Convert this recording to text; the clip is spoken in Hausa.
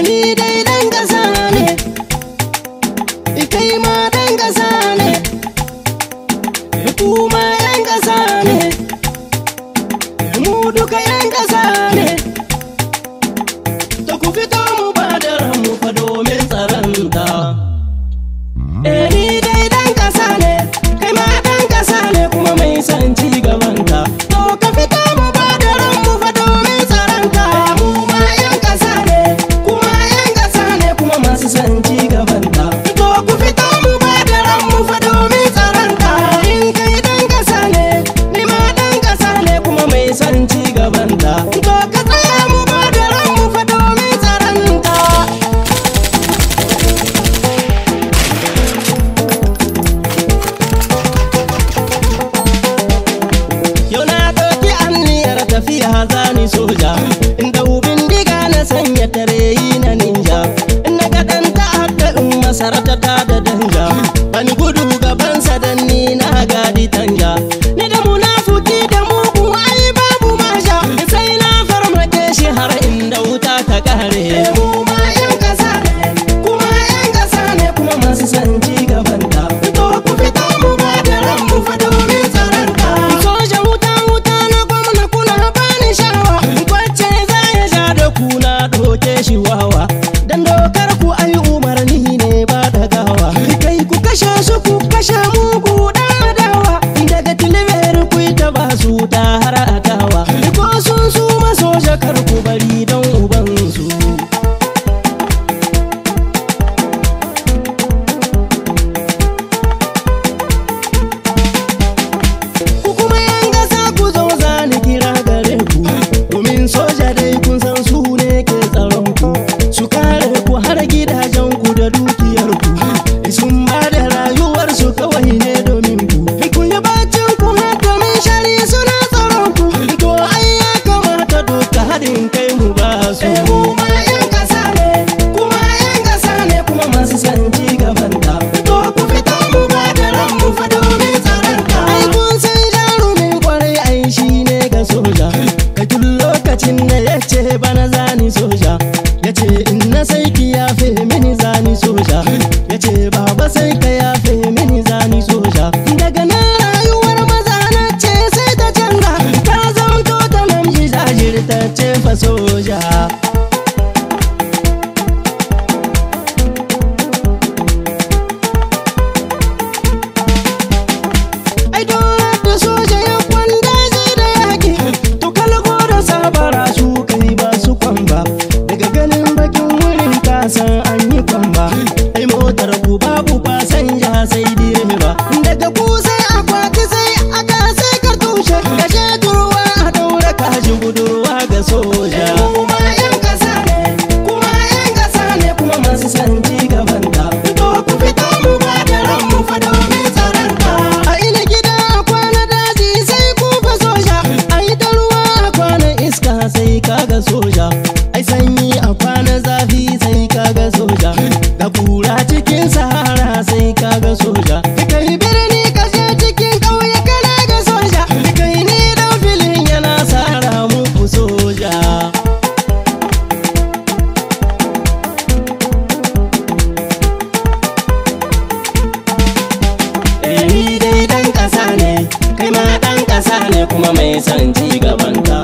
Ni dai dan ƙasa ne, kai ma dan ƙasa ne, kuma 'yan ƙasa ne, mu duka 'yan ƙasa ne. Ta ku fito mu ba da ranmu fa domin tsaronta. Ni dai dan ƙasa ne, kai ma dan ƙasa ne, kuma mai son ci gabanta. To ka fito mu ba da ranmu fa domin tsaronta. Mu ma 'yan ƙasa ne, kuma 'yan ƙasa ne, kuma masu son ci gabanta. To ku fito mu ba da ranmu fa domin tsaronta. In kai dan ƙasa ne, ni ma dan ƙasa ne, kuma mai son ci gabanta. To ka tsaya mu ba da ranmu fa domin tsaronta. Yau na ɗauki anniyar tafiya zani soja, inda bindiga na sanya tareyi na ninja. In na ga ɗan ta'adda in masarata ta da danja, bani gudu gabansa dan ni na gadi tanja. Ni da munafuki da mugu ai babu masha, sai na farmake shi har inda wuta ta kare. Mu ma 'yan ƙasa ne, kuma 'yan ƙasa ne, kuma masu son ci gabanta. To ku fito mu ba da ranmu fa domin tsaronta. Soja wuta na gwamna kuna bani shawa, wacce za ya sha da ku na ɗauke shi wawa. Dan dokar ku ai umarni ne ba da gawa. Kai ku kashe su ku kashe mugu dan adawa, daga tilibir ku ta ba su ta har adawa. Ko sun su masoja kar ku bari don ubansu. Ku kuma 'yan ƙasa ku zo zani kira gare ku, domin soja dai kun san su ne ke tsaron ku, su kare ku har gidajen ku da dukiyar ku. Sun ba da rayuwar su kawai ne domin ku. Kun yi bacin ku har domin shari suna tsaron ku. To ai ya kamata duka haɗin kai mu ba su. Mu ma 'yan ƙasa ne, kuma 'yan ƙasa ne, kuma masu son ci gabanta. To ku fito mu ba da ranmu fa domin tsaronta. Ai kun san jarumin kwarai ai shi ne ga soja. Ka tun lokacin da ya ce bana zani soja, ya ce in na sai ki yafe mini zani soja, ya ce baba sai ka yafe mini zani soja. Daga nan rayuwar maza na ce sai ta canza, ta zamto ta namiji jajirtacce fa soja. Ai dole da soja ya kwanda zai da yaki, to kalgo da sabara su kai ba su kwamba. Daga ganin bakin wurin kasan an yi kwamba. Ai motar ku babu fasanja sai direba, daga ku sai akwati sai aka sai kartushe. Gashe turwa a daura kaji budurwa ga soja. Mu ma 'yan ƙasa ne, kuma 'yan ƙasa ne, kuma masu son ci gabanta. To ku fito mu ba da ranmu fa domin tsaronta. A ina gida a kwana daji sai ku fa soja, a yi ta ruwa a kwana iska sai kaga soja. Ai sanyi a kwana zafi sai kaga soja, da kura cikin sahara sai kaga soja. Kai birni ka je cikin ƙauye kana ga soja, kai ni dan filin yana sara muku soja. Ni dai dan ƙasa ne, kai ma dan ƙasa ne, kuma mai son ci gabanta.